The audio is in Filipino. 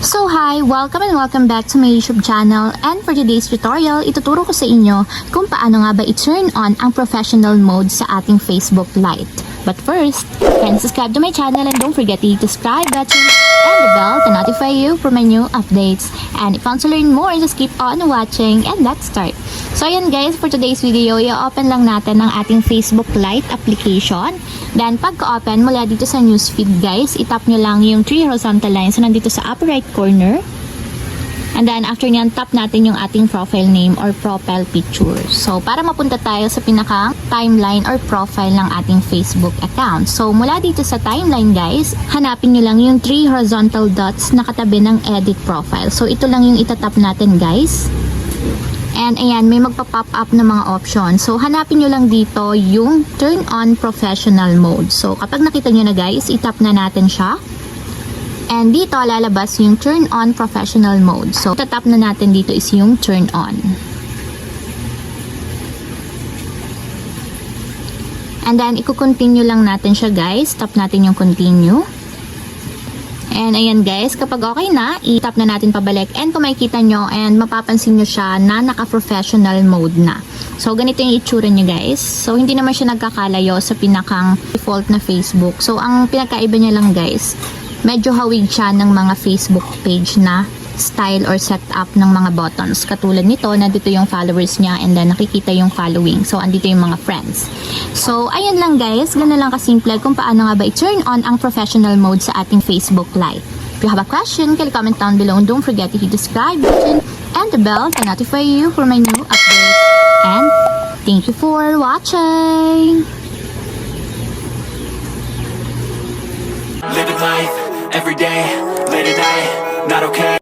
So hi! Welcome and welcome back to my YouTube channel, and for today's tutorial, ituturo ko sa inyo kung paano nga ba i-turn on ang professional mode sa ating Facebook Lite. But first, kindly subscribe to my channel and don't forget to hit the subscribe button and the bell to notify you for my new updates. And if you want to learn more, just keep on watching and let's start. So ayan guys, for today's video, i-open lang natin ang ating Facebook Lite application. Then pagka-open, mula dito sa newsfeed guys, itap nyo lang yung 3 horizontal lines na nandito sa upper right corner. And then after nyan, tap natin yung ating profile name or profile picture. So para mapunta tayo sa pinaka timeline or profile ng ating Facebook account. So mula dito sa timeline guys, hanapin nyo lang yung 3 horizontal dots na katabi ng edit profile. So ito lang yung itatap natin guys. And ayan, may magpa-pop up na mga options. So, hanapin nyo lang dito yung turn on professional mode. So, kapag nakita nyo na guys, itap na natin siya. And dito, lalabas yung turn on professional mode. So, tatap na natin dito is yung turn on. And then, i-continue lang natin siya guys. Tap natin yung continue. And ayan guys, kapag okay na, i-tap na natin pabalik. And kung makikita nyo and mapapansin nyo siya na naka-professional mode na. So ganito yung itsura niya guys. So hindi naman siya nagkakalayo sa pinakang default na Facebook. So ang pinakaiba niya lang guys, medyo hawig siya ng mga Facebook page na style or setup ng mga buttons. Katulad nito, nandito yung followers niya and then nakikita yung following. So, andito yung mga friends. So, ayun lang guys. Ganun lang kasimple kung paano nga ba i-turn on ang professional mode sa ating Facebook Lite. If you have a question, can you comment down below and don't forget to hit the subscribe button and the bell to notify you for my new updates. And thank you for watching! Living life, every day, late at night, not okay.